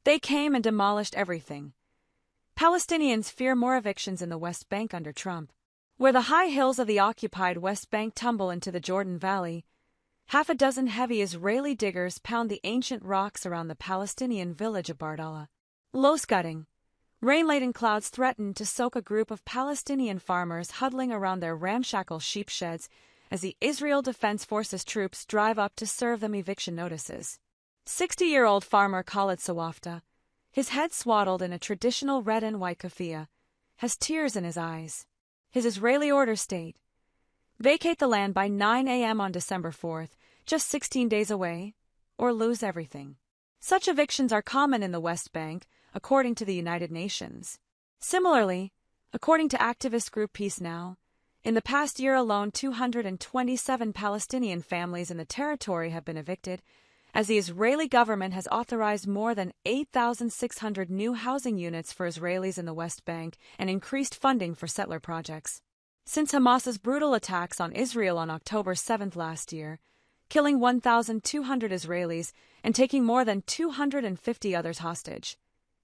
They came and demolished everything. Palestinians fear more evictions in the West Bank under Trump. Where the high hills of the occupied West Bank tumble into the Jordan Valley, half a dozen heavy Israeli diggers pound the ancient rocks around the Palestinian village of Bardallah. Low scudding, rain-laden clouds threaten to soak a group of Palestinian farmers huddling around their ramshackle sheep sheds as the Israel Defense Forces troops drive up to serve them eviction notices. 60-year-old farmer Khalid Sawafta, his head swaddled in a traditional red and white keffiyeh, has tears in his eyes. His Israeli orders state, "Vacate the land by 9 a.m. on December 4th, just 16 days away, or lose everything." Such evictions are common in the West Bank, according to the United Nations. Similarly, according to activist group Peace Now, in the past year alone 227 Palestinian families in the territory have been evicted, as the Israeli government has authorized more than 8,600 new housing units for Israelis in the West Bank and increased funding for settler projects. Since Hamas's brutal attacks on Israel on October 7 last year, killing 1,200 Israelis and taking more than 250 others hostage,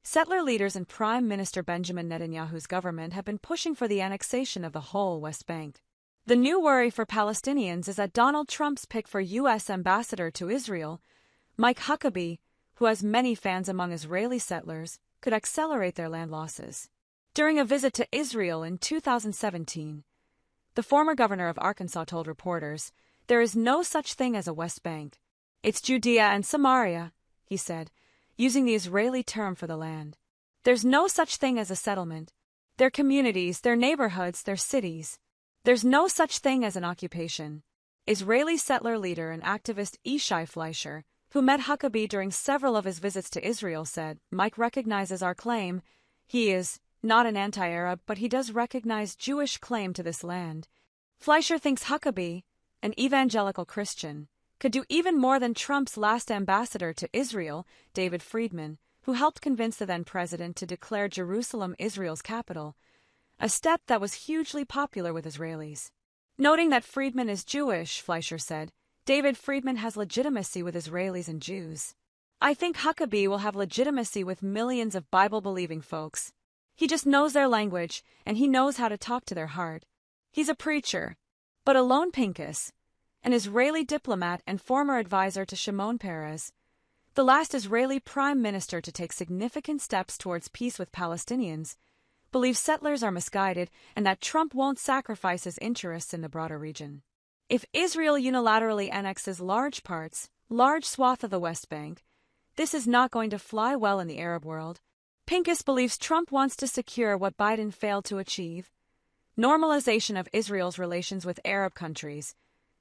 settler leaders and Prime Minister Benjamin Netanyahu's government have been pushing for the annexation of the whole West Bank. The new worry for Palestinians is that Donald Trump's pick for U.S. ambassador to Israel, Mike Huckabee, who has many fans among Israeli settlers, could accelerate their land losses. During a visit to Israel in 2017, the former governor of Arkansas told reporters, "There is no such thing as a West Bank. It's Judea and Samaria," he said, using the Israeli term for the land. "There's no such thing as a settlement. They're communities, they're neighborhoods, they're cities. There's no such thing as an occupation." Israeli settler leader and activist Ishai Fleischer, who met Huckabee during several of his visits to Israel, said, "Mike recognizes our claim. He is not an anti-Arab, but he does recognize Jewish claim to this land." Fleischer thinks Huckabee, an evangelical Christian, could do even more than Trump's last ambassador to Israel, David Friedman, who helped convince the then-president to declare Jerusalem Israel's capital, a step that was hugely popular with Israelis. Noting that Friedman is Jewish, Fleischer said, "David Friedman has legitimacy with Israelis and Jews. I think Huckabee will have legitimacy with millions of Bible-believing folks. He just knows their language, and he knows how to talk to their heart. He's a preacher." But Alon Pinkas, an Israeli diplomat and former advisor to Shimon Peres, the last Israeli prime minister to take significant steps towards peace with Palestinians, believes settlers are misguided and that Trump won't sacrifice his interests in the broader region. If Israel unilaterally annexes large swath of the West Bank, this is not going to fly well in the Arab world. Pinkas believes Trump wants to secure what Biden failed to achieve: normalization of Israel's relations with Arab countries,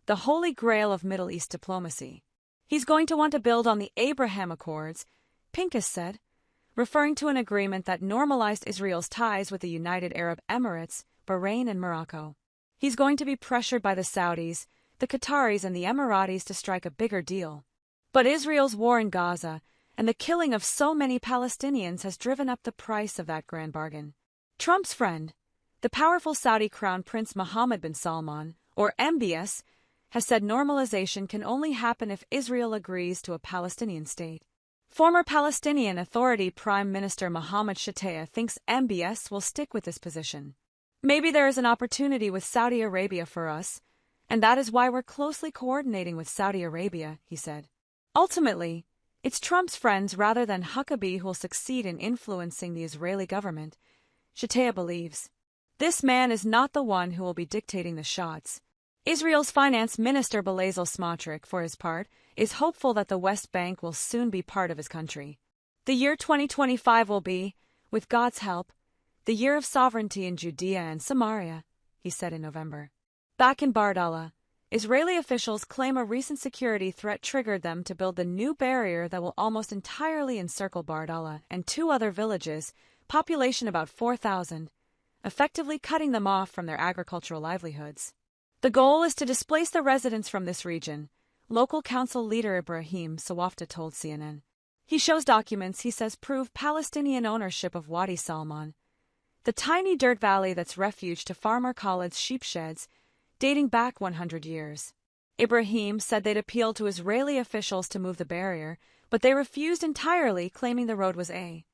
the holy grail of Middle East diplomacy. He's going to want to build on the Abraham Accords, Pinkas said, referring to an agreement that normalized Israel's ties with the United Arab Emirates, Bahrain, and Morocco. He's going to be pressured by the Saudis, the Qataris, and the Emiratis to strike a bigger deal. But Israel's war in Gaza and the killing of so many Palestinians has driven up the price of that grand bargain. Trump's friend, the powerful Saudi Crown Prince Mohammed bin Salman, or MBS, has said normalization can only happen if Israel agrees to a Palestinian state. Former Palestinian Authority Prime Minister Mohammed Shatea thinks MBS will stick with this position. "Maybe there is an opportunity with Saudi Arabia for us, and that is why we're closely coordinating with Saudi Arabia," he said. Ultimately, it's Trump's friends rather than Huckabee who will succeed in influencing the Israeli government, Shatea believes. This man is not the one who will be dictating the shots. Israel's finance minister Bezalel Smotrich, for his part, is hopeful that the West Bank will soon be part of his country. "The year 2025 will be, with God's help, the year of sovereignty in Judea and Samaria," he said in November. Back in Bardallah, Israeli officials claim a recent security threat triggered them to build the new barrier that will almost entirely encircle Bardallah and two other villages, population about 4,000, effectively cutting them off from their agricultural livelihoods. The goal is to displace the residents from this region, local council leader Ibrahim Sawafta told CNN. He shows documents he says prove Palestinian ownership of Wadi Salman, the tiny dirt valley that's refuge to farmer Khalid's sheep sheds, dating back 100 years. Ibrahim said they'd appealed to Israeli officials to move the barrier, but they refused entirely, claiming the road was a